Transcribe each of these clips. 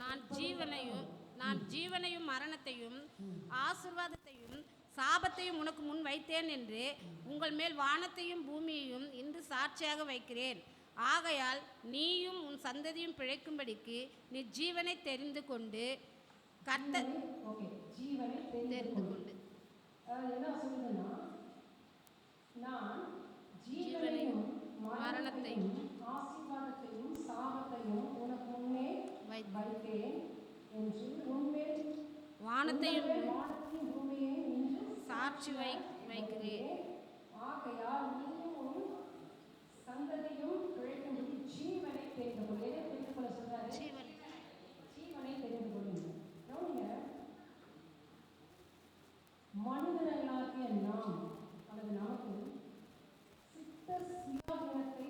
நான் ஜீவனையும் மரணத்தையும் ஆசீர்வாதத்தையும் சாபத்தையும் உனக்கு முன் வைத்தேன் என்று உங்கள் மேல் வானத்தையும் பூமியையும் இன்று சாட்சியாக வைக்கிறேன். ஆகையால் நீயும் உன் சந்ததியும் பிழைக்கும்படிக்கு நீ ஜீவனை தெரிந்து கொண்டு தெரிந்து கொண்டு என்ன சொல்லுதுன்னா, நான் ஜீவனையும் மரணத்தையும் ஆசீர்வாதத்தையும் சாபத்தையும் உனக்கு முன்னே வைத்தேன் என்று உன்மேல் வானத்தையும் பூமியையும் இன்று சாட்சி வைக்கிறேன். ஆகையால் நீயும் உன் சந்ததியும் பிழைக்கும்படி ஜீவனை தெரிந்து கொள். எதை தெரிந்து கொள்ள சொல்றாரு? ஜீவனை தெரிந்து கொள்ளுங்க. மனிதர்களாகிய நாம் அல்லது நமக்கு சித்த சுயாதீனத்தை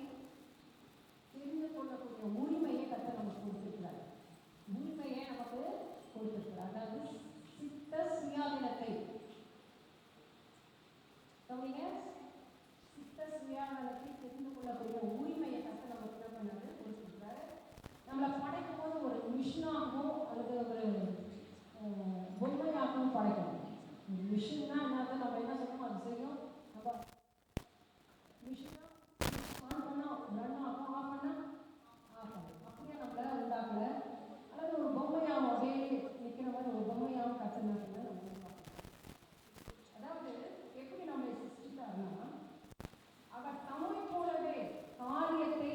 தெரிந்து கொள்ளக்கூடிய உரிமையை கர்த்தர் நமக்கு கொடுத்திருக்கிறார். உரிமையை நமக்கு கொடுத்திருக்கிறார். அதாவது சித்த சுயாதீனத்தை சித்த சுயாதீனத்தை தெரிந்து கொள்ளக்கூடிய உரிமையை கர்த்தர் நமக்கு என்ன பண்ணாரு? கொடுத்திருக்கிறார். நம்மளை படைக்கும் போது ஒரு மிஷினாகவும் அல்லது ஒரு பொம்மையாகவும் படைக்கணும். மிஷின்னா என்ன, நம்ம என்ன சொல்லணும் அது செய்யும். நம்ம மிஷினா ஆன் பண்ணால் ரன் ஆகும், ஆஃப் பண்ணால் ஆஃப் ஆகும். அப்படியே நம்மளை உண்டாக்கலை. அல்லது ஒரு பொம்மையாகவும் அப்படியே நிற்கிற மாதிரி ஒரு பொம்மையாகவும் கற்றுனாங்க. அதாவது எப்படி நம்மளை சிருஷ்டித்தாருன்னா, அவர் தம்மை போலவே காரியத்தை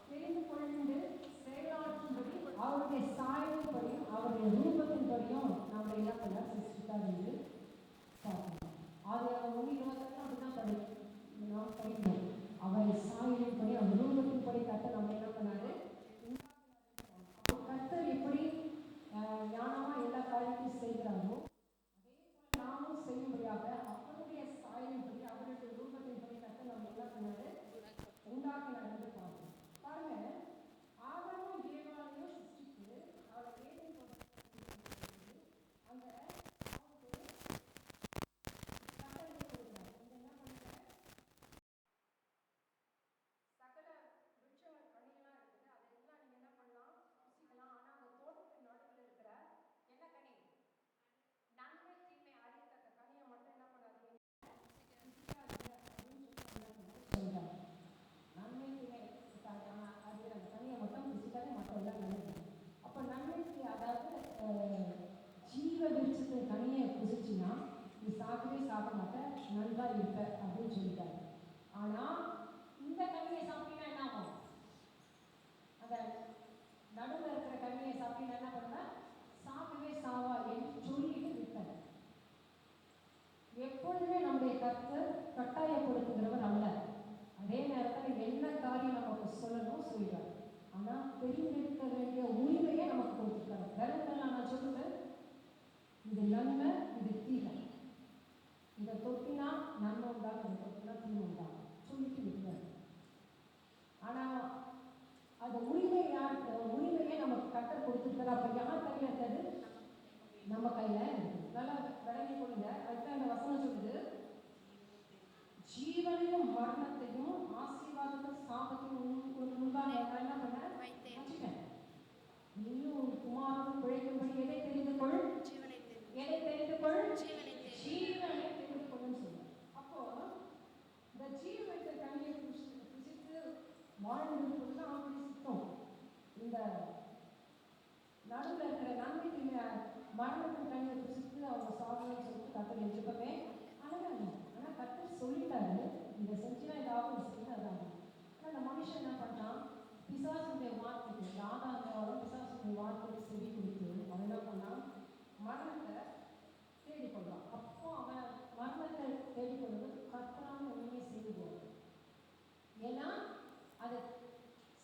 தெரிந்து கொண்டு செயலாற்றும்படி அவருடைய சாயலின்படியும் அவருடைய ரூபத்தின்படியும் நம்மளை என்ன பண்ண சிருஷ்டித்தார் என்று பார்க்கணும். அது அவர் 1:20 அப்படிதான் நாம் படிக்கணும். அவரை சாயலின்படி அவர் ரூபத்தின்படி கர்த்தர் நம்ம என்ன பண்ணாரு? கர்த்தர் எப்படி ஞானமா எல்லா காரியத்தையும் செய்கிறாரோ அதே போல நாமும் செய்யும்படியாக அவருடைய சாயலின்படி அவருடைய ரூபத்தின்படி கர்த்தர் நம்ம என்ன பண்ணாரு? உண்டாக்கினார் என்று பார்க்கணும். பாருங்க, ஆதாமும் ஏவாளையும் சிருஷ்டித்து அவரை ஏதேன் அந்த சகல விருட்ச கனிகளாக இருக்குது. அதெல்லாம் நீங்கள் என்ன பண்ணலாம்? ருசிக்கலாம். ஆனால் அந்த தோட்டத்தின் நடுவில் இருக்கிற என்ன கனி? நன்மை தீமை அறியத்தக்க கனியை மட்டும் என்ன பண்ணாதீங்க, சொல்றாங்க. நன்மை தீமை அறிகிற அந்த கனியை மட்டும் ருசிக்காத, மற்ற எல்லாம் நினைக்கிறேன். அப்போ நன்மைக்கு அதாவது ஜீவ விருட்சத்தின் கனியை ருசிச்சுன்னா நீ சாப்பிடவே சாப்பிட மாட்டேன், நன்றாக இருப்ப அப்படின்னு சொல்லிட்டாரு. ஆனால் இந்த கனியை சாப்பிட்டீங்கன்னா என்ன ஆகும்? அந்த நடுவில் இருக்கிற கனியை சாப்பிட்டீங்கன்னா என்ன பண்ண? சாப்பிடவே சாவா என்று சொல்லிட்டு இருக்காரு. எப்பொழுதுமே நம்முடைய கர்த்தர் கட்டாயப்படுத்துகிறவர் அல்ல. அதே நேரத்தில் என்ன காரியம் நமக்கு சொல்லணும் சொல்லிடுறார். ஆனால் தெரிந்திருக்க வேண்டிய உரிமையை நமக்கு கொடுத்துருக்காரு. வேறெல்லாம் நான் சொல்லுவேன், இது நன்மை, இது தீமை, இதை தொட்டினா நன்மை உண்டாகும், இதை தொட்டினா தீமை உண்டாகும் சொல்லிட்டு இருக்கிறார். ஆனால் அந்த உரிமையை நமக்கு கர்த்தர் கொடுத்துருக்காரு. அப்போ யார் கையில் இருக்கிறது? நம்ம கையில். நல்லா விளங்கி கொடுங்க. அதுதான் இந்த வசனம் சொல்லுது, ஜீவனையும் மரணத்தையும் ஆசீர்வாதத்தையும் சாபத்தையும் முன்பாக என்ன பண்ண வச்சுட்டேன். நீயும் குமாரனும் பிழைக்கும்படி எதை தெரிந்து கொள்? எதை தெரிந்து கொள்? ஜீவனை தெரிந்து கொள்ளுன்னு சொல்லுவேன். அப்போ இந்த ஜீவனத்தை தனியை புசித்து வாழ்ந்து தான் அப்படி சுத்தம். இந்த நடுவில் இருக்கிற நன்மை தீமை மரணத்தின் தனியை புசித்து அவங்க சாதனை சொல்லிட்டு கர்த்தர் எதிர்ப்பமே அழகாங்க. ஆனால் கர்த்தர் சொல்லிட்டாரு, இதை செஞ்சுனா இதாகும், செஞ்சு அதாகும். ஆனால் அந்த மனுஷன் என்ன பண்ணான்? பிசாசுடைய வார்த்தைக்கு, ஆதாரம் பிசாசுடைய வார்த்தைக்கு செவி கொடுத்து அவன் என்ன பண்ணான்? மரணத்தை தேடிக்கொள்வான். அப்போ அவன் மரணத்தை தேடிக்கொள்வது கர்த்தரான உண்மையை செய்துவான். ஏன்னா அதை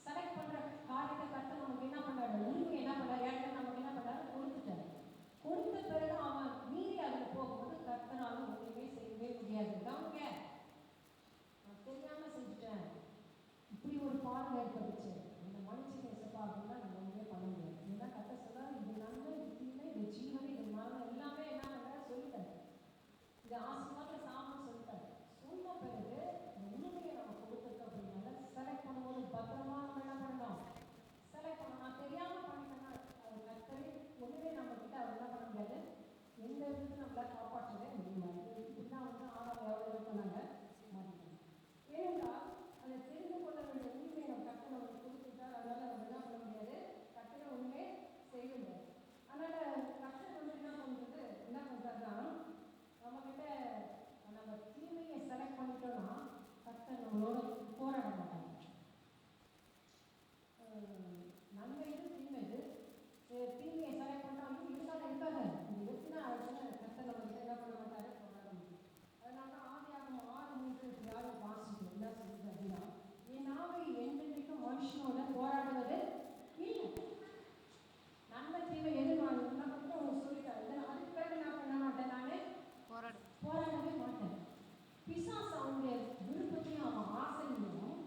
செலக்ட் பண்ற காரியத்தை கர்த்தர் நமக்கு என்ன பண்ணாரு? உண்மை என்ன பண்ணாரு? ஏற்கனவே நமக்கு என்ன பண்ணாரு? கொடுத்துட்டாரு. கொடுத்த பிறகு அவன் மீறி அதில் போகும்போது கர்த்தனால ஒன்றுமே செய்யவே முடியாது. கவனிங்க, நான் தெரியாம செஞ்சுட்டேன், இப்படி ஒரு பாடம் ஏற்பட்டுச்சு, அந்த மனுஷன் எசப்பா அப்படின்னா நம்ம ஒன்றுமே பண்ண முடியாது. ஏன்னா கர்த்தர் சொல்றாரு, இது நன்மை, இது தீமை, இது ஜீவனை, இது மரணம் எல்லாமே என்ன சொல்லிட்டாரு. கர்த்தர் நம்மளோட போராட மாட்டாங்க. நன்மை இது தீமை இது. தீமையை செலக்ட் பண்ணாலும் இருந்தாலும் இருக்காது. இது எத்தனை கர்த்தர் நம்ம கிட்ட என்ன பண்ண மாட்டாரு, போராட முடியும். அதனால தான் ஆதியாகமம் 6:3 எப்படியாவது வாசிக்கணும். என்ன சொல்லுது அப்படின்னா, என் நாவை என்றென்றைக்கும் மனுஷனோட போராடுவது இல்லை. நன்மை தீமை எது நான் உங்களுக்கு சொல்லிட்டேன். அதுக்கு பிறகு என்ன பண்ண மாட்டேன், நான் போராடவே மாட்டேன். பிசாசு அவனுடைய விருப்பத்தையும் அவன் ஆசையும்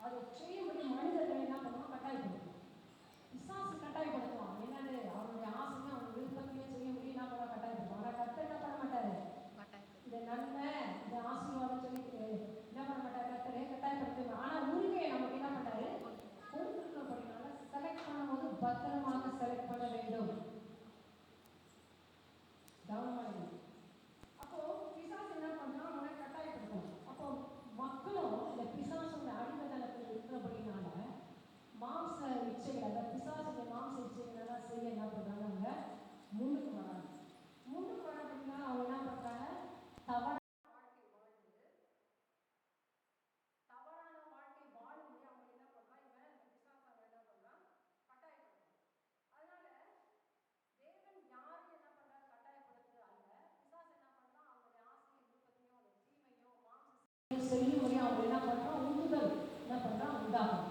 அதை செய்யும்படி மனிதர்களை என்ன பண்ணுவான், கட்டாயப்படுத்துவான். பிசாசு கட்டாயப்படுத்துவான். என்னது, அவனுடைய ஆசையும் அவன் விருப்பத்தையும் செய்யும்படி என்ன பண்ணுவான், கட்டாயப்படுத்துவான். ஆனால் கர்த்தர் என்ன பண்ண மாட்டாரு, இதை நன்மை இதை ஆசீர்வாதம் சொல்லி என்ன பண்ண மாட்டாரு, கர்த்தரே கட்டாயப்படுத்துவாங்க. ஆனால் உரிமையை நமக்கு என்ன பண்ணாரு, கொடுத்துருக்கிறபடினால செலக்ட் பண்ணும்போது பத்திரமாக செலக்ட் பண்ண வேண்டும். கவனமாக. அப்போ பிசாசு என்ன பண்றான், அவனை கட்டாயப்படுத்தும். அப்போ மக்களும் இந்த பிசாசோட அடிமைத்தனத்தில் இருக்கிறபடினால மாம்ச இச்சைகள், அந்த பிசாசுடைய மாம்ச இச்சைகள் எல்லாம் செய்ய என்ன பண்றாங்க, அவங்க முன்னுக்கு வராங்க. முன்னுக்கு வரப்படினா அவங்க என்ன பண்றாங்க, தவறான வாழ்க்கை வாழும்படி அவங்க என்ன பண்றான், இவன் இந்த பிசாசாக என்ன பண்றான், கட்டாயப்படுத்தும். அதனால தேவன் யாரும் என்ன பண்றாரு, கட்டாயப்படுத்து அல்ல. பிசாசு என்ன பண்றான், அவங்களுடைய ஆசையும் விருப்பத்தையும் அந்த தீமையும் மாம்ச செய்யும்படி அவங்க என்ன பண்றான், உந்துதல் என்ன பண்றான், உண்டாகும்.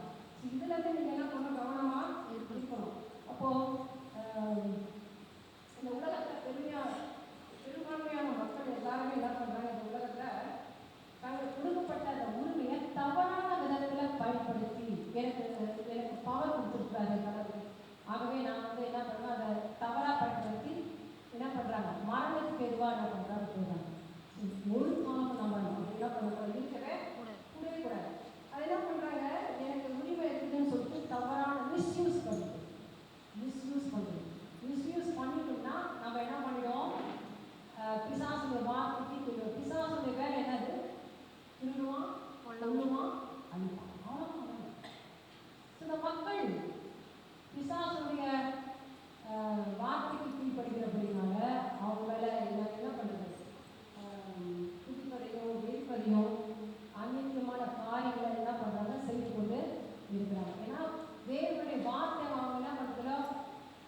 இதுல இருந்து நீங்க என்ன பண்ணணும், கவனமா இருக்கணும். அப்போ இந்த உலகத்துல பெரும்பான்மையான மக்கள் எல்லாருமே என்ன பண்றாங்க, இந்த உலகத்துல தங்களுக்கு கொடுக்கப்பட்ட அந்த உரிமையை தவறான விதத்துல பயன்படுத்தி எனக்கு பவர் கொடுத்துருக்காரு கடவுள், ஆகவே நான் என்ன பண்ணுவேன், அதை தவறாக பயன்படுத்தி என்ன பண்ணுறாங்க, மரணத்துக்கு எதுவாக என்ன பண்ணுறாங்க போகிறாங்க. ஒரு காலம் நம்ம என்ன பண்ண இருக்கவே கூடாது. அது என்ன பண்ணுறாங்க, எனக்கு உரிமை இருக்குதுன்னு சொல்லிட்டு தவறான மிஸ்யூஸ் பண்ணிட்டோம்னா நம்ம என்ன பண்ணிடுவோம், பிசாசுடைய வார்த்தைக்கு பிசாசுடைய வேலை என்னது, திருடுவான், கொள்ளுவான், அழிப்பான். அவ்வளோதான். இந்த மக்கள் பிசாசுடைய வார்த்தைக்கு கீழ்படுகிறபடினால அவங்களால என்ன பண்ணுறது, குடிப்பதையும் வெடிப்பதையும் அநேகமான காரியங்களை என்ன பண்ணுறாங்க, செய்து கொண்டு இருக்கிறாங்க. ஏன்னா தேவனுடைய வார்த்தை அவங்க என்ன பண்ணுறதுல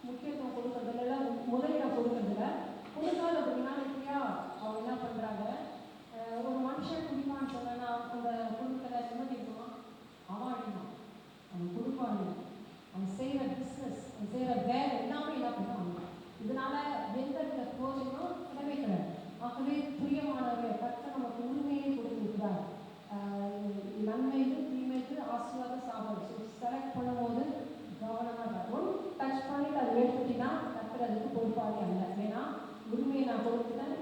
முக்கியத்துவம் கொடுக்கறதுல, முதலிடம் கொடுக்கறதுல கொடுக்காத அப்படின்னா இப்படியா அவங்க என்ன பண்ணுறாங்க, ஒரு மனுஷன் குடிப்பான்னு சொன்னா அந்த குடும்பத்தில் என்ன கேட்குவான், அவன் அடிப்பான், அவன் கொடுப்பான், அவன் செய்கிற பிஸ்னஸ், அவன் செய்கிற வேலை எல்லாமே என்ன பண்ணுவாங்க. இதனால எந்த வித பிரயோஜனம் கிடையவே கிடையாது. ஆகவே பிரியமானவர்கள், கர்த்தர் நமக்கு உரிமையை கொடுத்திருக்கிறார். நன்மைக்கு தீமைக்கு ஆசீர்வாத சாப்பாடு செலக்ட் பண்ணும்போது கவனமாக ஒன்று டச் பண்ணிட்டு அதை எடுத்துட்டீங்கன்னா கர்த்தர் அதுக்கு பொறுப்பாளி அல்ல. ஏன்னா உரிமையை நான் கொடுத்துட்டேன்,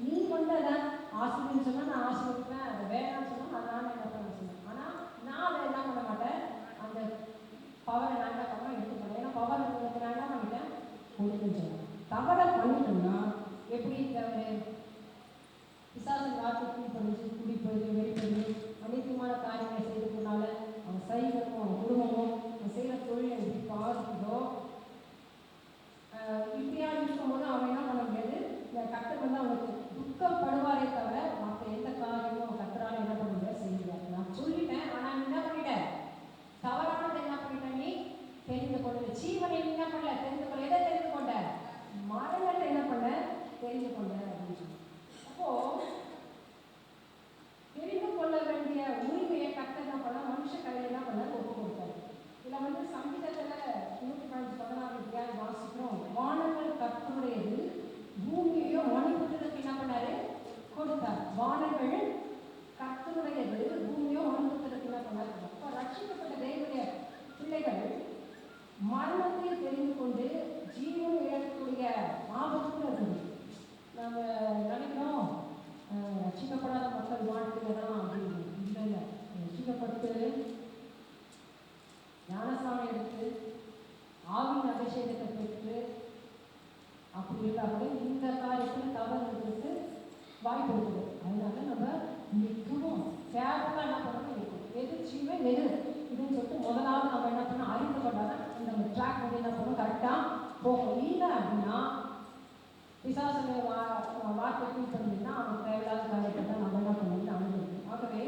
நீ வந்து அதை ஆசீர்வதின்னு சொன்னால் நான் ஆசீர்வதிப்பேன், அதை வேணாம்னு சொன்னால் நான் என்ன பண்ண சொன்னேன். ஆனால் நான் அதை என்ன பண்ண மாட்டேன், அந்த பவரை நான் என்ன பண்ண எடுத்துப்பேன். ஏன்னா பவர் உங்களுக்கு நான் என்ன பண்ணிட்டேன், கொடுத்துன்னு சொன்னேன். தவறை பண்ணிட்டோம்னா எப்படி தவறு, பிசாசின் வார்த்தைக்கு படிச்சு குடிப்பது வெடிப்பது அனைத்துமான காரியங்களை செய்யறதுனால அவன் சைவமும் அவன் குடும்பமும் அவன் செய்கிற தொழிலை எப்படி பாதிக்குதோ, இப்படியா இருக்கும்போது அவன் என்ன பண்ண முடியாது, இந்த கர்த்தர் வந்து அவனுக்கு துக்கப்படுவாரே தவிர மற்ற எந்த காரியமும் அவன் கர்த்தரால என்ன பண்ண முடியாது, செய்ய முடியாது. நான் சொல்லிட்டேன், ஆனால் நீ என்ன பண்ணிட்டேன், தவறானதை என்ன பண்ணிட்டேன், நீ தெரிந்து கொள்ள. ஜீவனை என்ன பண்ணல, தெரிந்து கொள்ள. எதை தெரிந்து கொண்ட, மரணத்தை என்ன பண்ண, தெரிந்து கொண்ட அப்படின்னு சொல்லி. அப்போ தெரிந்து கொள்ள வேண்டிய உரிமையை கர்த்தர் என்ன பண்ண, மனுஷ கையில என்ன பண்ண, ஒப்பு கொடுத்தாரு. இதில் வந்து சங்கீதத்தில் 116 வாசிக்கிறோம், வானங்கள் கர்த்தருடையது, பூமியையும் மணிபுத்திரத்துக்கு என்ன பண்ணாரு, கொடுத்தார். வானங்கள் கர்த்தருடையது, பூமியும் மணிபுத்திரத்துக்கு என்ன பண்ணாரு. அப்போ ரட்சிக்கப்பட்ட தேவனுடைய பிள்ளைகள் மரணத்தை தெரிந்து கொண்டு ஜீவன் இழக்கக்கூடிய ஆபத்து இருக்குது. நாங்கள் நினைக்கிறோம் ரட்சிக்கப்படாத மக்கள் வாழ்க்கையில தான் அப்படின்னு. இல்லை, ரட்சிக்கப்பட்டு ஞானஸ்நானம் எடுத்து ஆவின் அபிஷேகத்தை பெற்று அப்படி இருந்தாலே இந்த காரியத்தில் தவறு இருக்கிறதுக்கு வாய்ப்பு இருக்குது. அதனால நம்ம மிகவும் கேர்ஃபுல்லாக என்ன பண்ணணும், இருக்கும் எது ஜீவ எது இதுன்னு சொல்லிட்டு முதலாவது நம்ம என்ன பண்ணணும், அறிந்து கொண்டாதான் நம்ம ட்ராக் வந்து என்ன பண்ணணும், கரெக்டாக போகும். இல்லை அப்படின்னா பிசாசுடைய வார்த்தை ஃபீல் பண்ணிங்கன்னா அவன் தேவையில்லாத காரியத்தை தான் நம்ம என்ன பண்ணணும்னு அனுபவிக்கணும். ஆகவே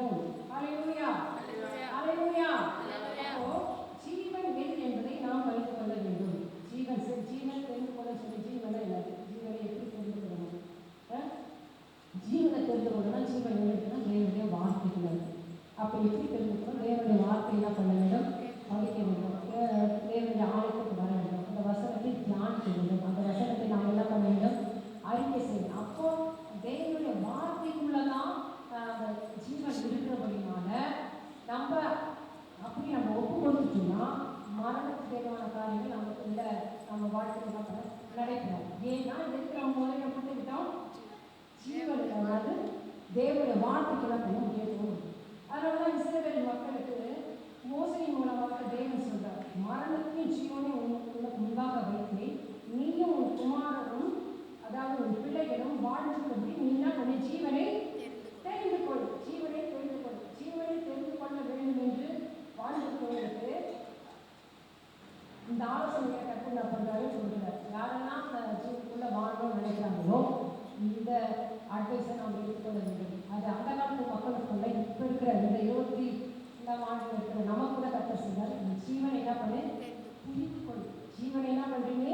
வேண்டும். ஹalleluya, ஹalleluya. அப்போ ஜீவன் எது என்பதை நாம் அறிந்து கொள்ள வேண்டும். ஜீவன் தெரிந்து கொள்ள சொல்லி ஜீவனை இல்லை, ஜீவனை எப்படி தெரிந்து கொள்ளணும்? ஜீவனை தெரிந்து கொள்ளணும். ஜீவன் எழுதுனா தேவனுடைய வார்த்தைகள். அப்போ எப்படி தெரிஞ்சுக்கணும்? தேவனுடைய வார்த்தை என்ன பண்ண வேண்டும்? படிக்க வேண்டும். தேவனுடைய ஆலயத்துக்கு வர வேண்டும். அந்த வசனத்தை தியானிக்க வேண்டும். அந்த வசனத்தை நாம் என்ன பண்ண வேண்டும்? அறிக்கை செய்யணும். அப்போ தேவனுடைய வார்த்தைக்குள்ளதான் ஜீவன் இருக்கிறபடினால நம்ம அப்படி நம்ம ஒப்பு கொடுத்துட்டோம்னா மரணத்துக்கு தேவையான காரியங்கள் நமக்கு இல்லை, நம்ம வாழ்க்கையில் என்ன பண்ண நடைபெறாது. ஏன்னா எதுக்கு நம்ம முதல்ல கொடுத்துக்கிட்டோம்? ஜீவன், அதாவது தேவனுடைய வார்த்தைக்கு என்ன பண்ண முக்கியத்துவம். அதனால தான் சில பேர் மக்களுக்கு மோசடி மூலமாக தேவன் சொல்றார், மரணத்தையும் ஜீவனையும் உனக்கு முன்பாக வைத்து நீயும் உன் குமாரனும், அதாவது உன் பிள்ளைகளும் வாழ்ந்துள்ளபடி நீ என்ன பண்ண? ஜீவனை தெரிந்து கொள், ஜீவனை தெரிந்து கொள், ஜீவனை தெரிந்து கொள்ள வேண்டும் என்று வாழ்ந்து கொள்வதற்கு இந்த ஆலோசனையை கற்று நான் பண்றாரு சொல்றாரு. யாரெல்லாம் ஜீவனுக்குள்ள வாழணும்னு நினைக்கிறாங்களோ இந்த அட்வைஸை நாம் எடுத்துக்கொள்ள வேண்டும். அது அந்த காலத்து மக்களுக்குள்ள இப்போ இருக்கிற இந்த 20 ஆண்டு இருக்கிற நமக்கு கூட கற்று சொல்றாரு, ஜீவனை என்ன பண்ணு? புரிந்து கொள். ஜீவனை என்ன பண்றீங்க?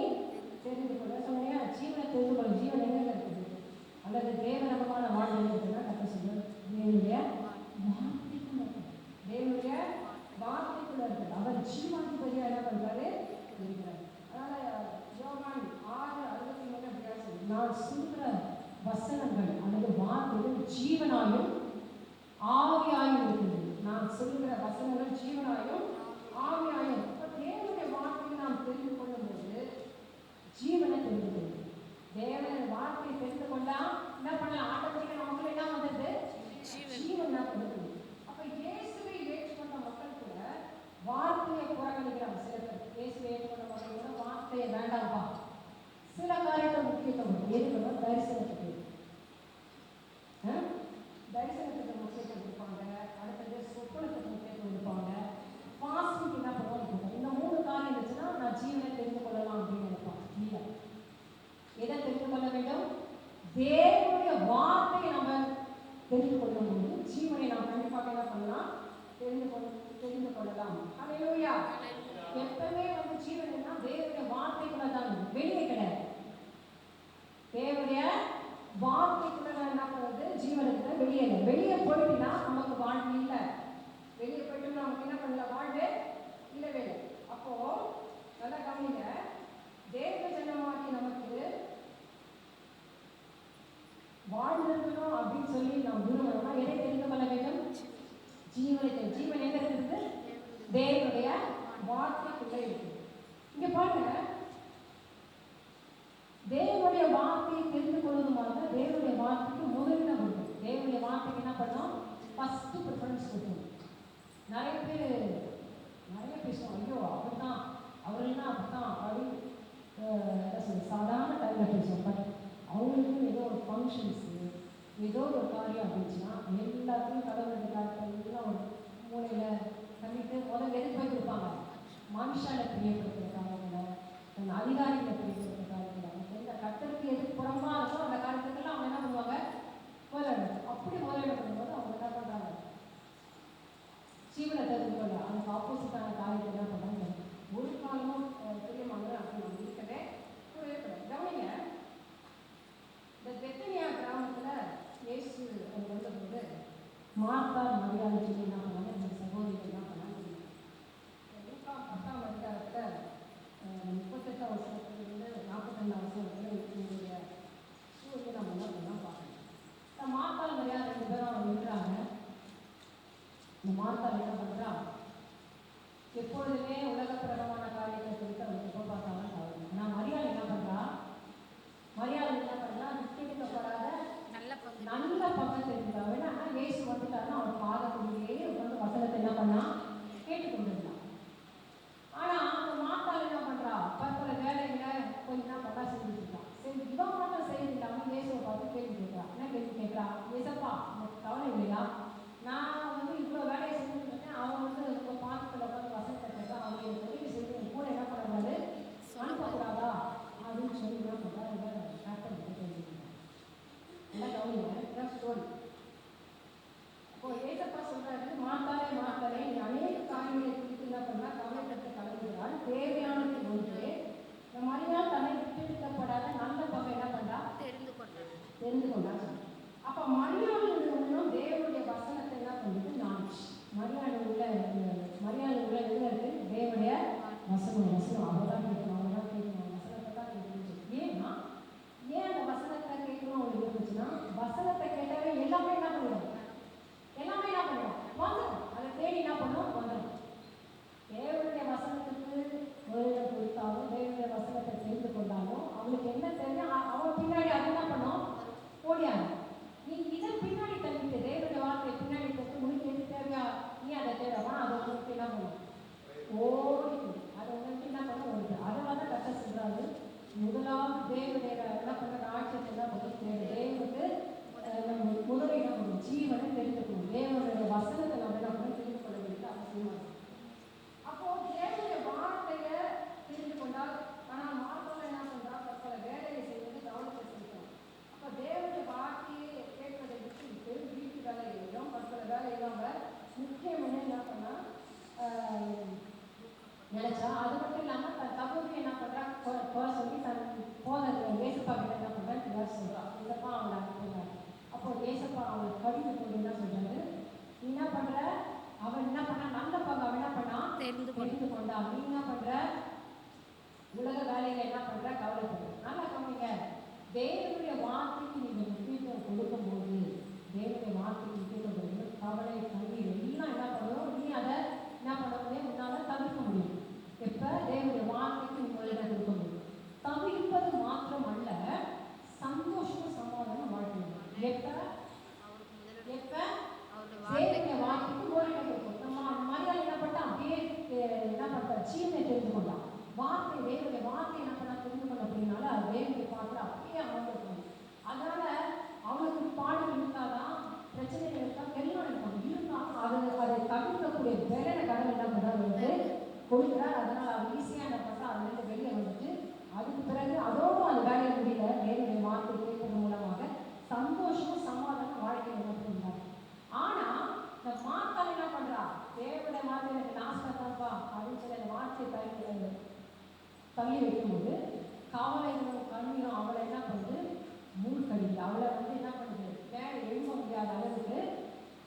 தெரிந்து கொள்ள சொன்னீங்க. ஜீவனை தெரிந்து கொள்ள. ஜீவன் எங்க இருக்குது? அல்லது தேவனமான வாழ்வு இருக்குன்னா கற்று சொல்றாரு, தேவனுடைய வார்த்தைக்குள்ள இருக்கு. தேவனுடைய வார்த்தைக்குள்ள இருக்குது. அவர் ஜீவாதிபதியா என்ன பண்றாரு? இருக்கிறார். அதனால யோவான் 6:63 அப்படியா சொல்லு, நான் சொல்ற வசனங்கள் அல்லது வார்த்தைகள் ஜீவனாயும் ஆவியாயும் இருக்குது. நான் சொல்லுகிற வசனங்கள் ஜீவனாயும் ஆவியாயும். இப்போ தேவனுடைய வார்த்தையை நாம் தெரிந்து கொள்ளும்போது ஜீவனை தெரிந்து கொள்ளும். தேவனுடைய வார்த்தையை தெரிந்து கொண்டா என்ன பண்ணலாம்? ஆட்டோமேட்டிக்காக நமக்கு என்ன வந்தது? ஜீவன் என்ன பண்ணுது? அப்போ இயேசுவை ஏற்றுக்கொண்ட மக்கள் கூட வார்த்தையை புறக்கணிக்கிறாங்க. சில பேர் இயேசுவை ஏற்றுக்கொண்ட மக்கள் கூட வார்த்தையை வேண்டாம்ப்பா. சில காரியத்தை முக்கியத்துவம் எதுக்கு? தரிசனத்துக்கு தரிசனத்துக்கு முக்கியத்துவம் கொடுப்பாங்க. அடுத்தது சொப்பனத்துக்கு முக்கியத்துவம் கொடுப்பாங்க. ஃபாஸ்டிங் என்ன பண்ணுவாங்க? இந்த 3 காரியம் இருந்துச்சுன்னா நான் ஜீவனை தெரிந்து கொள்ளலாம் அப்படின்னு நினைப்பாங்க. இல்லை, எதை தெரிந்து கொள்ள வேண்டும்? தேவனுடைய வார்த்தையை நம்ம தெரிந்து கொள்ளும்போது ஜீவனை நாம் கண்டிப்பாக என்ன பண்ணலாம்? தெரிந்து கொள்ளலாம். ஹல்லேலூயா. எப்பவுமே ஜீவனா தேவனுடைய வார்த்தைக்குள்ள தான், வெளியே கிடையாது. தேவனுடைய வார்த்தைக்குள்ள என்ன பண்ணுறது? ஜீவனுக்கு வெளியே இல்லை. வெளியே போயிட்டுனா நமக்கு வாழ்வு இல்லை. வெளியே போயிட்டு நமக்கு என்ன பண்ணல? வாழ்வு இல்லவே இல்லை. அப்போ நல்லா கவனிங்க, தேவ ஜனமாகி நமக்கு வாழ்ந்திருக்கணும் அப்படின்னு சொல்லி நாம் விரும்பணும்னா எதை தெரிந்து கொள்ள வேண்டும்? ஜீவனை. ஜீவன் எங்க இருக்குது? தேவனுடைய வார்த்தைக்குள்ளே இருக்குது. இங்க பாருங்க, தேவனுடைய வார்த்தையை தெரிந்து கொள்வதுமாக தேவனுடைய வார்த்தைக்கு முதலிடம் கொடுக்கும். தேவனுடைய வார்த்தைக்கு என்ன பண்ணோம்? ஃபர்ஸ்ட் ப்ரிஃபரன்ஸ் கொடுக்கணும். நிறைய பேசுவோம், ஐயோ அப்படித்தான், அவர்கள்னா அப்படித்தான் அப்படின்னு சாதாரண டைமில் பேசுவோம். பட் அவங்களுக்கும் ஏதோ ஒரு ஃபங்க்ஷன்ஸு, ஏதோ ஒரு காரியம் அப்படின்னுச்சுன்னா எல்லாத்தையும் கடவுளுடைய காரியத்தை எல்லாம் ஒரு மூலையில் பண்ணிட்டு முதல்ல எதுக்கு போய் கொடுப்பாங்க? மனுஷாலை பிரியப்படுத்துகிற காரியங்களை, அதிகாரிகளை பிரியப்படுத்துகிற காரியங்களை, எந்த கட்டத்துக்கு எதுக்கு புறமா இருக்கோ அந்த காரியத்துக்கெல்லாம் அவங்க என்ன பண்ணுவாங்க? முதலிடம். அப்படி முதலிடம் பண்ணும்போது அவங்க என்ன பண்ணுறாங்க? ஜீவனை தெரிந்து கொள்ள அதுக்கு ஆப்போசிட்டான காரியத்தை என்ன பண்ணுறாங்க? ஒரு காலமும் பிரியமாக அப்படி நம்ம இருக்கவே கவனிங்க. இந்த பெத்தனியா கிராமத்தில் இயேசு வந்தபோது மார்த்தா மரியாதை சொல்லி என்ன பண்ணாங்க? இந்த சகோதரிகள் என்ன பண்ணாங்க? 10ஆம் அதிகாரத்தில் 38ஆம் வசனத்திலிருந்து 42ஆம் வசனத்தில் என்னுடைய சூழலை நம்ம என்ன பண்ணலாம் பார்க்கணும். மார்த்தாள் மரியாதை 2 பேரும் அவங்க இருக்கிறாங்க. இந்த மார்த்தாள் என்ன பண்ணுறா? எப்பொழுதுமே உலகப்பிரகமான காரியத்தை குறித்து அவங்க எப்போ பார்த்தாலும் தவறு. ஆனால் மரியாதை என்ன பண்ணுறா? மரியாதை என்ன பண்ணுறா? விட்டுவிக்கப்படாத நல்ல பக்கத்தை இருக்கிறா. வேணா இயேசு வந்துட்டாருன்னா அவன் பாதத்திலேயே உட்காந்து வசனத்தை என்ன பண்ணா? கேட்டுக்கொண்டிருந்தான். ஆனால் அந்த மார்த்தாள் என்ன பண்ணுறா? பற்பல வேலைகளை கொஞ்சம் என்ன பண்ணா? செஞ்சுட்டு இருக்கான். சரி, இவன் மட்டும் செய்து இல்லாமல் இயேசுவை பார்த்து கேள்வி கேட்குறா. என்ன கேள்வி கேட்குறா? ஏசப்பா, எனக்கு கவலை இல்லையா? நான் இவ்வளோ வேலையை செஞ்சுட்டு இருக்கேன். அவன் ரொம்ப பாதத்தில் உட்காந்து வசனத்தை கேட்குறான். அவங்க எனக்கு உதவி செய்து கூட என்ன பண்ணக்கூடாது? அனுப்பக்கூடாதா அப்படின்னு சொல்லி என்ன பண்ணுறா? டாக்டர் கேள்வி. என்ன கவனிங்க, ஸ்டோரி. இப்போ ஏசப்பா தேவையானது ஒன்று. இந்த மரியாள் தன்னை விட்டுவிடப்படாத நல்ல பகை என்ன பண்றா? தெரிந்து கொண்டான். அப்ப மரியாள் இன்னும் தேவனுடைய வசனத்தை என்ன பண்ணுது? நான்ச்சு. மரியாள் உள்ள எதுல இருக்கு? தேவனுடைய வசனம் அவதான் கேட்கணும், வசனத்தை தான் கேட்கணும். ஏன்னா ஏன் அந்த வசனத்தை கேட்கணும் அவங்களுக்கு இருந்துச்சுன்னா, வசனத்தை கேட்டாவே எல்லாமே என்ன பண்ணுவோம்? வந்துடும். அதை தேடி என்ன பண்ணுவோம்? வந்துடும். தேவனுடைய வசனத்துக்கு முதலிடம் கொடுத்தாலும், தேவனுடைய வசனத்தை தெரிந்து கொண்டாலும், அவளுக்கு என்ன தெரியும்? அவன் பின்னாடி அது என்ன பண்ணும்? ஓடியாங்க. நீ இதன் பின்னாடி தள்ளிட்டு தேவனுடைய வார்த்தையை பின்னாடி தட்டு உனக்கு எது தேவையா நீ அதை தேவையா அதை உங்களுக்கு என்ன பண்ணும்? ஓடி அதை உங்களுக்கு என்ன பண்ண ஓடுது. அதனால தான் கட்ட சொல்றாரு, முதலாவது தேவனுடைய என்ன பண்ண ராஜ்யத்தை தான் தேவனுக்கு முதல் என்ன பண்ணும்? ஜீவனை தெரிந்துக்கணும். தேவனுடைய வசனத்தை நம்ம என்ன பண்ண தெரிந்து கொள்ள வேண்டியது அவசியமா இருக்கு. அப்போ தேவனுடைய வார்த்தையை தெரிந்து கொண்டால், ஆனால் மார்த்தாள் என்ன பண்றா? பல வேலையை செய்வது கவனத்தை செலுத்தணும். அப்போ தேவனுடைய வார்த்தையை கேட்பதை விட்டு வீட்டு வேலையிலும் பல வேலையெல்லாம் முக்கியம் என்ன பண்ணா நினைச்சா, அது மட்டும் இல்லாமல் தன் தகுதி என்ன பண்றா? சொல்லி தன் போதர் ஏசப்பா கிட்ட என்ன பண்றா? சொல்றா, இதப்பா அவனை அனுப்புறாரு. அப்போ ஏசப்பா அவனை கடிந்து கொண்டு என்ன சொல்றாரு? நீ என்ன பண்ற? அவன் என்ன பண்ணா? நல்ல பங்கு அவன் என்ன பண்ணா? தெரிந்து கொண்டா. நீ என்ன பண்ற? உலக வேலையில என்ன பண்ற? கவலைப்படுற. நல்லா கவனிங்க. தேவனுடைய வார்த்தைக்கு நீங்க முக்கியத்துவம் கொடுக்கும் போது, தேவனுடைய வார்த்தைக்கு முக்கியத்துவம் கொடுக்கும் கவலை கண்ணீர் எல்லாம் என்ன பண்ணணும்? நீ அதை என்ன பண்ண முடியும்? உன்னால தவிர்க்க முடியும். எப்ப தேவனுடைய வார்த்தைக்கு நீ முதலிடம் கொடுக்க முடியும். தவிர்ப்பது மாத்திரம் அல்ல, சந்தோஷமும் சமாதானம் வாழ்க்கணும். எப்ப தேவனுடைய வார்த்தைக்கு முதலிடம் கொடுக்கும். நம்ம மரியாதை என்ன பண்ணா? அப்படியே என்ன பண்ற? ஜீவனை தெரிந்து கொண்டான். வார்த்தை தேவனுடைய வார்த்தை என்ன பண்ணா? தெரிந்து கொள்ள அப்படின்னால அது தேவனுடைய பாத்திரம் அப்படியே அமர்ந்திருக்கணும். அதனால அவனுக்கு பாடல் இருக்காதான், பிரச்சனைகள் இருக்கா, எல்லாம் இருக்கும். இருந்தாலும் அதை தவிர்க்கக்கூடிய வேலை கடவுள் என்ன பண்றாரு? கொடுக்குறார். அதனால அவர் ஈஸியா என்ன பண்றா? அதுலேருந்து வெளியே வந்துட்டு அதுக்கு பிறகு அதோடும் அந்த வேலையை முடியல, தேவனுடைய வார்த்தை கேட்பதன் மூலமாக சந்தோஷமும் சமாதானம் வாழ்க்கை நடத்துகிறார். ஆனா இந்த மார்த்தாள் என்ன பண்றா? தேவனுடைய வார்த்தை எனக்கு நாசத்தாப்பா அப்படின்னு சொல்லி அந்த வார்த்தையை தள்ளி வைக்கும்போது கவலைகளும் கண்ணீரும் அவளை என்ன பண்ணுது? மூழ்கடிக்குது. அவளை என்ன பண்ணுது? வேலை எழுத முடியாத அளவுக்கு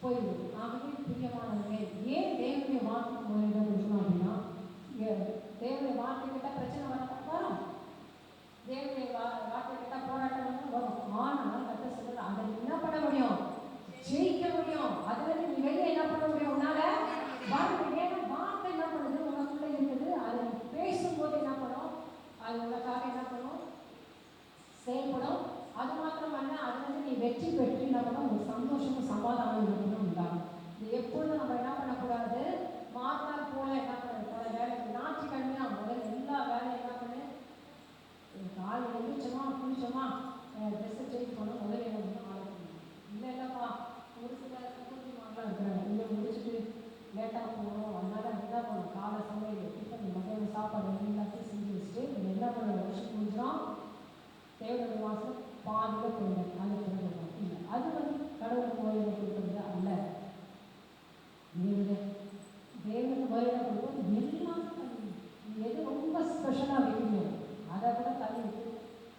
போயிடுது. ஆகவே பிரியமானவர்களே, ஏன் தேவனுடைய வார்த்தைக்கு முதலிடம் கொடுக்கணும் அப்படின்னா, தேவனுடைய வார்த்தை கேட்டால் பிரச்சனை வரும், தேவனுடைய வார்த்தை கேட்டால் போராட்டம் வரும். ஆனால் கத்த சொல்றது, அதை என்ன பண்ண முடியும்? ஜெயிக்க முடியும். அதுல நீ வெளியே என்ன பண்ண முடியும்? உன்னால ஏன்னா வார்த்தை என்ன பண்ணுது? உனக்குள்ள இருக்குது. அதை பேசும்போது என்ன பண்ணும்? அது உனக்காக என்ன பண்ணும்? செயல்படும். அது மாத்திரம் அல்ல, அதுல நீ வெற்றி பெற்று என்ன பண்ண ஒரு சந்தோஷமும் சமாதானம் உண்டாகும். இது எப்பொழுதும் நம்ம என்ன பண்ணக்கூடாது? மார்த்தாள் போல என்ன பண்ண பல வேலை ஞாயிற்றுக்கிழமையா முதல்ல எல்லா வேலையும் என்ன பண்ணு? காலையில் எழுந்திரிச்சோமா, குளிச்சோமா, ட்ரெஸ்ஸை சேஞ்ச் பண்ணோம், முதல்ல என்ன பண்ணணும்? ஆரம்பிக்கணும். இல்லைப்பா ஒரு சில குடும்பங்கள்லாம் இருக்கிறாங்க, இல்லை முடிச்சுட்டு லேட்டாக போகணும், அதனால என்ன பண்ணணும்? காலை சமையல் டிஃபன் மதியான சாப்பாடு எல்லாத்தையும் செஞ்சு வச்சுட்டு என்ன பண்ண வருஷம் முடிஞ்சிடும், தேவனுடைய வாசம் பாதியில் போயிடும். அது பிறகு இல்லை, அது கடவுளுக்கு கோயிலை கொடுக்குறது அல்ல. தேவனுக்கு கோயிலை கொடுப்பது எல்லாம் எது ரொம்ப ஸ்பெஷலாக வைக்கணும் அதை கூட தள்ளி விட்டு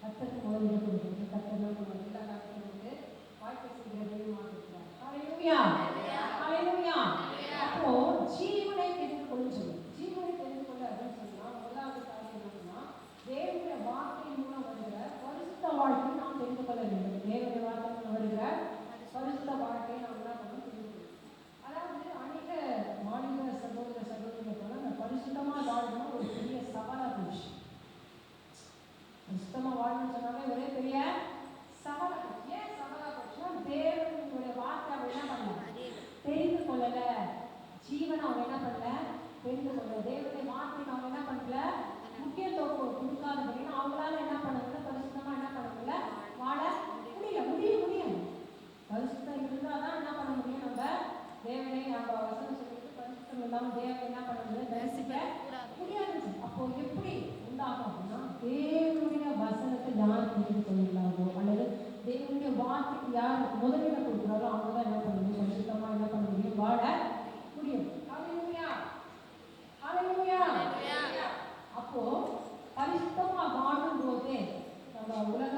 கத்தருக்கு கோயிலை கொடுக்குறது. கத்தர் எல்லா காலத்திலும் வாழ்க்கை செய்கிற தெய்வமாக இருக்கிறார். ஹல்லேலூயா, ஹல்லேலூயா. அப்போ ஜீவனை தெரிந்து கொள்ளும் சொல்லி, ஜீவனை தெரிந்து கொள்ள அப்படின்னு சொன்னால் முதலாவது காரியம் என்னன்னா, தேவனுடைய வார்த்தையின் மூலம் வருகிற பரிசுத்த வாழ்க்கையை நாம் தெரிந்து கொள்ள வேண்டும். தேவனுடைய வார்த்தை வருகிற பரிசுத்த வாழ்க்கையை நாம் என்ன பண்ணணும்? தெரிந்து கொள்ளணும். அதாவது அநேக மாநில சகோதர சகோதரிகள் போல அந்த பரிசுத்தமாக வாழணும் ஒரு பெரிய சவாலாக போச்சு. பரிசுத்தமாக வாழணும்னு சொன்னாலே ஒரே பெரிய சவாலாக போச்சு. ஏன் சவாலாக போச்சுன்னா, தேவனுடைய வார்த்தை அவங்க என்ன பண்ணல? தெரிந்து கொள்ளல. ஜீவனை அவங்க என்ன பண்ணல? தெரிந்து கொள்ளல. தேவனுடைய வார்த்தைக்கு அவங்க என்ன பண்ணல? முக்கியத்துவம் கொடுக்காதபடினா அவங்களால என்ன பண்ணல? பரிசுத்தமா என்ன பண்ணல? வாழ முடியும். பரிசுத்தம் இருந்தால் தான் என்ன பண்ண முடியும்? நம்ம தேவனை நம்ம வசனம் சொல்லிட்டு பரிசுத்தம் இல்லாமல் தேவனை என்ன பண்ண முடியும்? தரிசிக்க முடியாது. அப்போ எப்படி உண்டாகும் அப்படின்னா, தேவனுடைய வசனத்தை யார் தெரிந்து கொள்ளாதோ அல்லது தேவனுடைய வார்த்தைக்கு யார் முதலிடம் கொடுக்குறாரோ அவங்க தான் என்ன பண்ண முடியும்? பரிசுத்தமா என்ன பண்ண முடியும்? வாழ முடியும். ஹல்லேலூயா, ஹல்லேலூயா.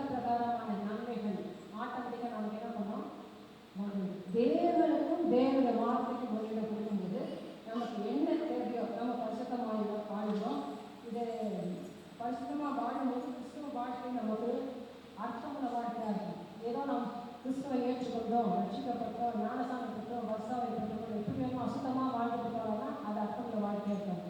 பிரகாரமான நன்மைகள் ஆட்டோமேட்டிக்காக நமக்கு என்ன பண்ணோம்? தேவனுக்கும் தேவனுடைய வார்த்தைக்கும் முறையில கொடுக்கும்போது நமக்கு என்ன தேவையோ நம்ம பரிசுத்தமாக வாழணும். இது பரிசுத்தமாக வாழும்போது கிறிஸ்துவ வாழ்க்கை நமக்கு அர்த்தமுள்ள வாழ்க்கையாக இருக்கும். ஏதோ நாம் கிறிஸ்துவை ஏற்றுக்கொண்டோம், ரட்சிக்கப்பட்டோம், ஞானசானம் பெற்றோம், வர்ஷாவை பெற்றோம், எப்படி வேணும் அசுத்தமாக வாழ்ந்துட்டு போகிறோம்னா அது அர்த்தமுள்ள வாழ்க்கையாக இருக்கும்.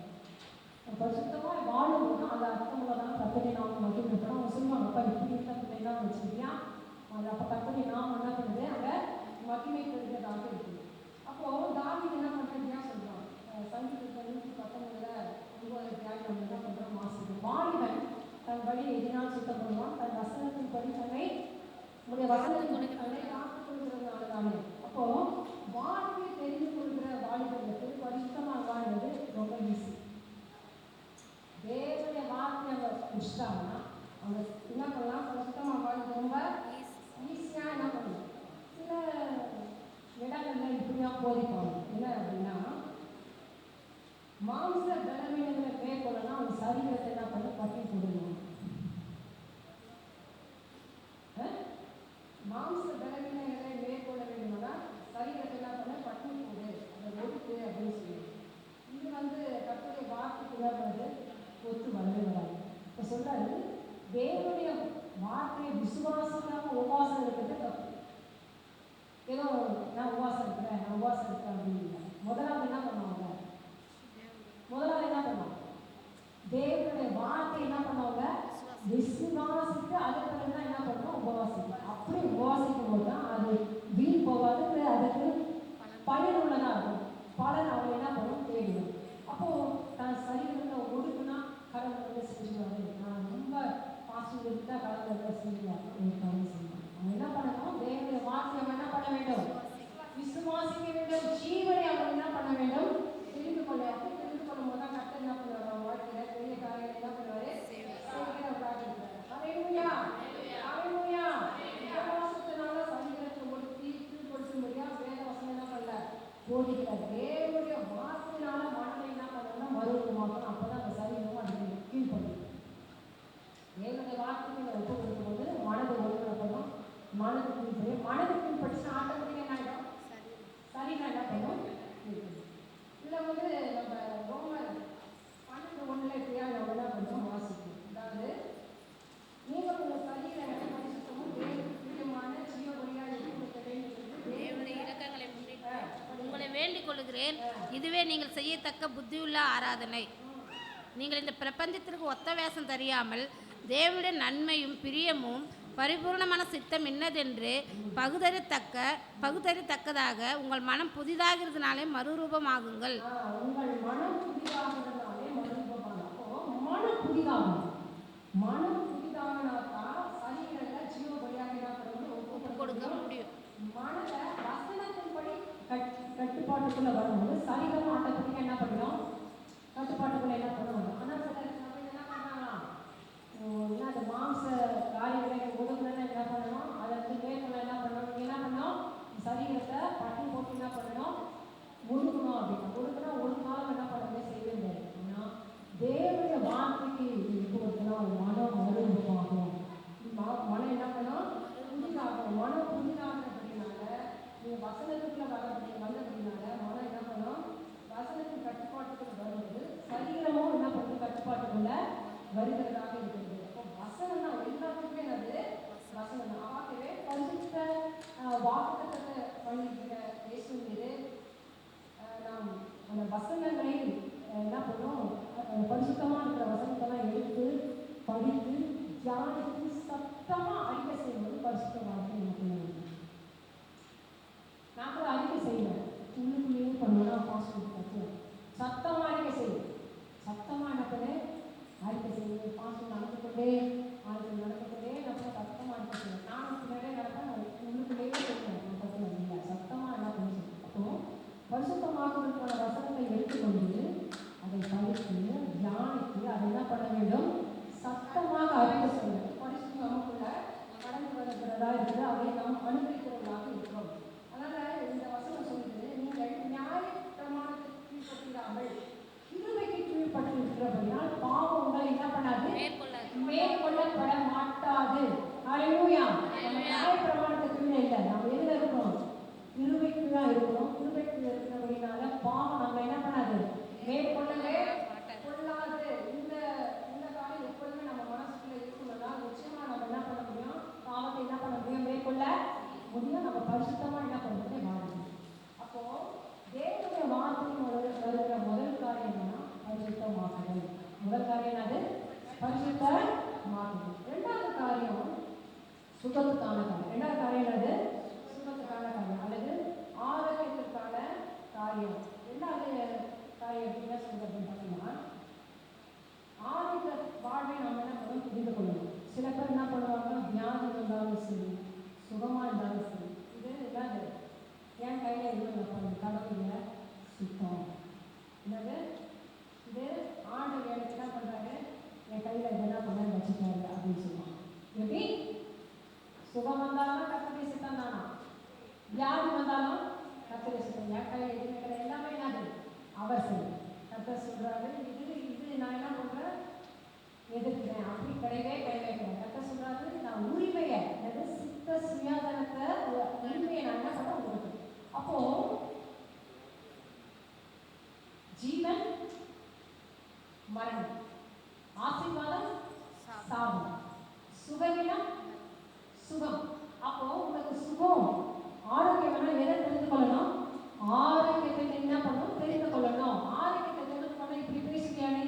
பரிசுத்தமாக வாழும்போது அந்த அர்த்தமுள்ளதான் கர்த்தரை நாம் மகிழ்ந்துட்டோம். அவங்க சொல்லுவாங்க, அப்பா இப்படி இருக்க பிள்ளைலாம் வச்சுக்கிட்டியா, அது அப்போ கர்த்தரை நாம் என்ன பண்ணுது அங்கே மகிமை பெறுகிறதாக இருக்குது. அப்போது தாவீது என்ன பண்ணுறதுயா சொல்கிறான், சங்கீதத்தில் 119 தியாகி நம்ம என்ன பண்ணுறோம் வாசிக்கிறோம். வாலிபன் தன் வழியை எதினால் சுத்தம் பண்ணுவான், தன் வசனத்தின் படி தன்னை உடைய வசனத்தின் தன்னை காத்துக் கொள்கிறதுனால தானே. அப்போது வாழ்க்கையை தெரிந்து கொள்கிற வாலிபர்களுக்கு பரிசுத்தமாக வாழ்வது ரொம்ப ஈஸி. தேவனுடைய வார்த்தை அவங்க முடிச்சிட்டாங்கன்னா அவங்க என்ன பண்ணலாம், பரிசுத்தமாக வாழ்றது ரொம்ப ஈஸியாக என்ன பண்ணலாம். சில இடங்கள்ல இப்படியா போதிப்பாங்க. என்ன அப்படின்னா, மாம்ச பலவீனங்களை மேற்கொள்ளனா அவங்க சரீரத்தை என்ன பண்ண பட்டி போடுவாங்க. மாம்ச பலவீனங்களை மேற்கொள்ள வேண்டும்னா சரீரத்தை என்ன பண்ண பட்டி போடு, அதை ஒடுக்கு அப்படின்னு சொல்லி இது கர்த்தருடைய வார்த்தைக்குள்ள ஒத்து வரவே வராது. இப்போ சொல்றாரு, தேவனுடைய வார்த்தையை விசுவாசமாக உபவாசம் இருக்கிறது தப்பு. ஏதோ நான் உபவாசம் இருக்கிறேன் அப்படின்னு முதலாவது என்ன பண்ணுவாங்க, தேவனுடைய வார்த்தை என்ன பண்ணுவாங்க விசுவாசித்து அதுக்கு தான் என்ன பண்ணுவோம் உபவாசிக்கும். அப்படி உபவாசிக்கும் போது தான் அது வீண் போகாது, அதுக்கு பலன் உள்ளதாக இருக்கும். பலன் அவங்க என்ன பண்ணுவோம் தேடிடும். அப்போது தன் சரீரத்தை ஒடுக்குனா கடவுள் செஞ்சுருவாரு. நான் ரொம்ப பாசிட்டிவ் இருந்தால் கடவுள் செஞ்சுருவாங்க. அவங்க என்ன பண்ணணும், தேவனுடைய வார்த்தையை அவன் என்ன பண்ண வேண்டும், விசுவாசிக்க வேண்டும். ஜீவனை அவன் என்ன பண்ண வேண்டும், தெரிந்து கொள்ள. அப்படி தெரிந்து கொள்ளும் போது தான் கர்த்தர் என்ன பண்ணுவார், அவன் வாழ்க்கையில் பெரிய காரியங்களை என்ன பண்ணுவார் செய்கிறார். ஹல்லேலூயா ஹல்லேலூயா. விசுவாசத்தினால சரீரத்தை ஒடுக்கி கீழ்ப்படுத்தும்படியா வேத வசனம் என்ன பண்ணல போதிக்கிறார். தேவனுடைய வார்த்தையினால மனதை என்ன பண்ணணும், மறுரூபமாக்கணும். அப்போ தான் அந்த சரீரமும் அதுக்கு கீழ்ப்படும். தேவனுடைய வார்த்தைகளை ஒப்பு கொடுக்கும் போது மனதை ஒழுங்கப்படும். மனதுக்கு படிச்சு ஆட்டோமேட்டிக்காக என்ன ஆகிடும், சரீரம் என்ன பண்ணும். இதில் நம்ம ரோமர் 12:1 எப்படியா நம்ம என்ன பண்ணுறோம் வாசிக்கும். அதாவது நீங்கள் உங்கள் சரீரங்களை பரிசுத்தமும் தேவனுக்கு பிரியமான ஜீவ பலியாக கொடுக்க வேண்டும். தேவனுடைய இரக்கங்களை முன்னிட்டு உங்களை வேண்டிக் கொள்கிறேன், இதுவே நீங்கள் செய்யத்தக்க புத்தியுள்ள ஆராதனை. நீங்கள் இந்த பிரபஞ்சத்திற்கு ஒத்த வேஷம் தெரியாமல் தேவனுடைய நன்மையும் பிரியமும் பரிபூர்ணமான சித்தம் என்னதென்று பகுதறித்தக்கதாக உங்கள் மனம் புதிதாகிறதுனாலே மறுரூபமாகுங்கள். உங்கள் மனம் புதிதாகிறதுனாலே மறுரூபமாகும். மனம் புதிதாகும். மனம் புதிதாகனாக்கா சரீரத்தை ஜீவ பலியாக ஒப்பு கொடுக்க முடியும். மனதை வசனத்தின்படி கட்டுப்பாட்டுக்குள்ள வரும்போது சரீரம் ஆட்டத்துக்கு என்ன பண்ணணும், கட்டுப்பாட்டுக்குள்ள என்ன பண்ணுவாங்க. ஆனால் சில என்ன பண்ணலாம், அந்த மாம்ச காரியங்களை ஒடுக்கணும்னு என்ன பண்ணணும், அதை மேற்கொள்ள என்ன பண்ணணும், என்ன பண்ணணும், சரீரத்தை பட்டி போட்டு என்ன பண்ணணும், ஒடுக்கணும். அப்படின்னா ஒடுக்கணும் ஒரு காலம் என்ன பண்ணவே செய்ய முடியாது. ஆனால் தேவனுடைய வார்த்தைக்கு இப்போ கொடுக்கணும், மனம் மறுரூபமாகும். மனம் என்ன பண்ணணும், புதிதாகும். மனம் புதிதாகிறதுனால நீங்கள் வசனத்துக்குள்ள வந்தபடினால மனம் என்ன பண்ணணும், வசனத்தின் கட்டுப்பாட்டுக்குள்ள வருவது சரீரமும் என்ன பண்ணுறது கட்டுப்பாட்டுக்குள்ள வருகிறதாக இருக்கிறது. அப்போ வசனம் தான் எல்லாத்துக்குமே அது வசனம் தான். ஆகவே பரிசுத்த வாக்குத்தத்தத்தை பண்ணியிருக்கிற இயேசு மீது நாம் அந்த வசனங்களை என்ன பண்ணோம், பரிசுத்தமாக இருக்கிற வசனத்தெல்லாம் எடுத்து படித்து தியானித்து சத்தமாக அறிக்கை செய்யும்போது பரிசுத்தமாக எனக்கு நான் கூட அறிக்கை செய்வேன். உள்ளுக்குள்ளேயே பண்ணுவேன். பாஸ்போர்ட் கற்று சத்தமாக அறிக்கை செய்வேன். சத்தமாக என்ன பண்ணு அறிக்கை செய்வேன். பாஸ்போர்ட் நடந்துக்கொண்டே நான் சத்தமாக அறிக்கை செய்வேன். நானும் பின்னாடியே நடப்பேன். உள்ளுக்குள்ளேயே செய்வேன். நான் கற்றுவேன் இல்லை சத்தமாக என்ன பண்ணி அப்போ பரிசுத்தமாக்குவதற்கான வசனத்தை எடுத்துக்கொண்டு அதை படித்து தியானித்து அதை என்ன பண்ண வேண்டும், சத்தமாக அறிக்கை செய்வது. பரிசுத்தம் நமக்குள்ள கடந்து வருகிறதா இருக்குது, அதை நாம் அனுபவிக்கிறவர்களாக இருக்கிறோம். அதனால் இந்த வசனம் சொல்லுது, நீங்கள் நியாய பிரமாணத்துக்கு கீழ்ப்பட்டிராமல் கிருபைக்கு கீழ்ப்பட்டிருக்கிறபடினால் பாவம் உங்களை என்ன பண்ணாது, மேற்கொள்ளப்பட மாட்டாது. மாற்றுதல். முதல் காரியம் என்னது? பரிசுத்த மாற்றுதல். இரண்டாவது காரியம் சுகத்துக்கான காரியம். இரண்டாவது காரியம் என்னது? சுகத்துக்கான காரியம் அல்லது ஆரோக்கியத்திற்கான காரியம். இரண்டாவது காரியம் எப்படின்னா சொல்றது அப்படின்னு பார்த்தீங்கன்னா, ஆரோக்கிய வாழ்வை நம்ம என்ன பண்ணணும்? புரிந்து கொள்ளணும். சில பேர் என்ன பண்ணுவாங்க, வியாதி வந்தாலும் சரி, சுகமா இருந்தாலும் சரி, இது என்னது என் கையில் இருந்து கடவுள சுத்தம் என்னது இது ஆண்டவர் எனக்கு என்ன பண்ணுறாரு, என் கையில் இது என்ன பண்ண வச்சுட்டாரு அப்படின்னு சொல்லுவாங்க. எப்படி சுகம் வந்தாலும் கர்த்தருடைய சித்தம் தானா, வியாதி வந்தாலும் கர்த்தருடைய சித்தம். என் கையில் இருக்கிற எல்லாமே என்னது அவர் செய்யும். கர்த்தர் சொல்றாரு, இது நான் என்ன பண்றேன், எதிர்க்கிறேன், அப்படி கிடையவே கிடையாது. கர்த்தர் சொல்றாரு, நான் உரிமையை அதாவது சித்த சுயாதனத்தை உரிமையை நான் என்ன பண்ண உங்களுக்கு. அப்போ ஜீவன் மரணம், ஆசீர்வாதம் சாபம், சுகவீனம் சுகம். அப்போ உங்களுக்கு சுகம் ஆரோக்கியம் வேணா எதை தெரிந்து கொள்ளணும்? ஆரோக்கியத்தை என்ன பண்ணணும்? தெரிந்து கொள்ளணும். ஆரோக்கியத்தை தெரிந்து கொள்ள இப்படி பேசுவியானே,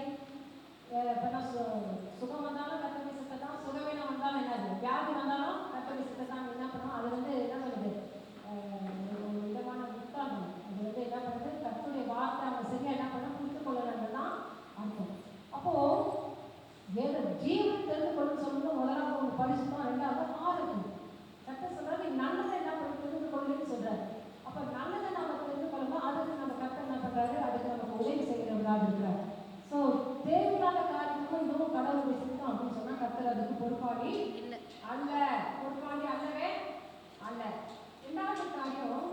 சுகம் வந்தாலும் கர்த்தருடைய சித்தம் தான், சுகவீனம் வந்தாலும் என்னது, வியாதி வந்தாலும் கர்த்தருடைய சித்தம் தான். என்ன பண்ணணும்? அது வந்து என்ன சொல்லுது, விதமான புத்தாகும். அது வந்து என்ன பண்ணுறது, கர்த்தருடைய வார்த்தை அவங்க சரியா என்ன பண்ண புரிந்து கொள்ளணுன்றது தான் அர்த்தம். அப்போ ஜீவன் தெரிந்து கொள்ளுன்னு சொல்லணும். முதலாவது ஒரு பரிசுத்தம், ரெண்டாவது ஆரோக்கியம். கர்த்தர் சொல்றாரு, நீ நல்லதை என்ன பண்ண தெரிந்து கொள்ளுன்னு சொல்றாரு. அப்போ நல்லதை நம்ம தெரிந்து கொள்ளணும். அதுக்கு நம்ம கர்த்தர் என்ன பண்றாரு, அதுக்கு நமக்கு உதவி செய்கிறவராக இருக்கிறார். ஸோ தேவையில்லாத காரியங்களும் இதுவும் கடவுளுடைய சித்தம் அப்படின்னு சொன்னா கர்த்தர் அதுக்கு பொறுப்பாளி அல்ல, பொறுப்பாளி அல்லவே அல்ல. இரண்டாவது காரியம்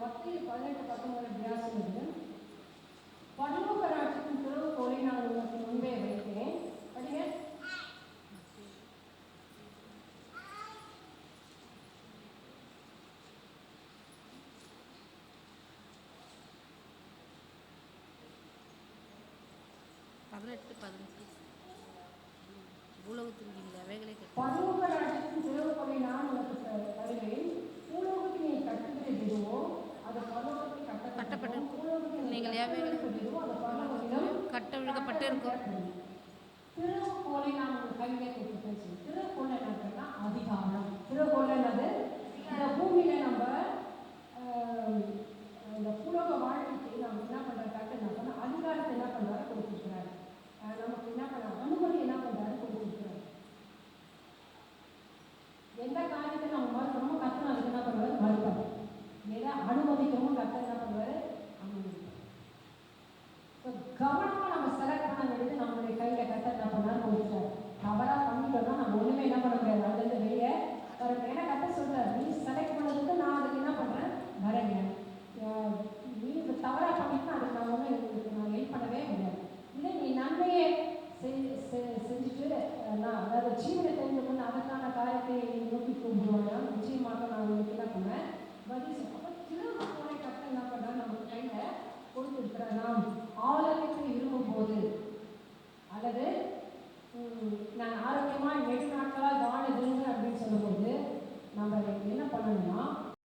மத்திய 18:19 வியாசனது, பரலோக ராஜ்யத்தின் திறவுகோலை நான் உங்களுக்கு முன்பே வைத்தேன். படிங்க. பரலோக ராஜ்யத்தின் திறவுகோலை நான் உனக்கு தருவேன். பூலோகத்தில் நீ கட்டுகிறது எதுவோ அது பரலோகத்தில் கட்டப்பட்டது, பூலோகத்தில் நீங்கள் எதுவோ அது பரலோகத்திலும் கட்டவிழ்க்கப்பட்டிருக்கும். திறவுகோலை நான் உங்களுக்கு கையிலே கொடுத்துட்டேன். திறவுகோலை என்னன்னா அதிகாரம். திறவுகோலை என்னது, இந்த பூமியில நம்ம இந்த பூலோக வாழ்க்கைக்கு நம்ம என்ன பண்றதுக்காக என்ன பண்ண அதிகாரத்தை என்ன பண்றாரு கொடுத்துருக்கிறாரு. நமக்கு என்ன பண்ண அனுமதி என்ன பண்றாரு கொடுத்துருக்கிறாரு. எந்த காரியத்தை நம்ம மறுக்கணுமோ கர்த்தர் அதுக்கு என்ன பண்ணுவாரு, மறுப்பாரு. எதை அனுமதிக்கணுமோ கர்த்தர் என்ன பண்ணுவாரு, அனுமதிப்பார். கவனமா நம்ம செலக்ட் பண்ண வேண்டியது நம்மளுடைய கையில கர்த்தர் என்ன பண்ணாரு கொடுத்துட்டாரு. தவறா பண்ணிட்டோம்னா நம்ம ஒண்ணுமே என்ன பண்ண முடியாது, அதுலேருந்து வெளியே வர. ஏன்னா கர்த்தர் சொல்றாரு, நீ செலக்ட் பண்ணதுக்கு நான் அதுக்கு என்ன பண்றேன் வரேங்க. நீ தவறா பண்ணிட்டுனா அதுக்கு நான் ஒன்றும் நான் ஹெல்ப் பண்ணவே முடியாது. இல்லை நீ நன்மையை செஞ்சுட்டு நான் அதாவது ஜீவனை தெரிந்து கொண்டு அதற்கான காரியத்தை நோக்கி கூப்பிடுவாங்க, நிச்சயமாக நான் உங்களுக்கு என்ன பண்ணேன் பதில். அப்போ திறவுகோலை கர்த்தர் என்ன பண்ணுறாரு நமக்கு கையில் கொடுத்துருக்கிறார். நாம் ஆரோக்கியத்தை விரும்பும் போது அல்லது நான் ஆரோக்கியமாக 7 நாட்களாக வாழ விரும்புகிறேன் அப்படின்னு சொல்லும்போது நம்ம என்ன பண்ணணும்னா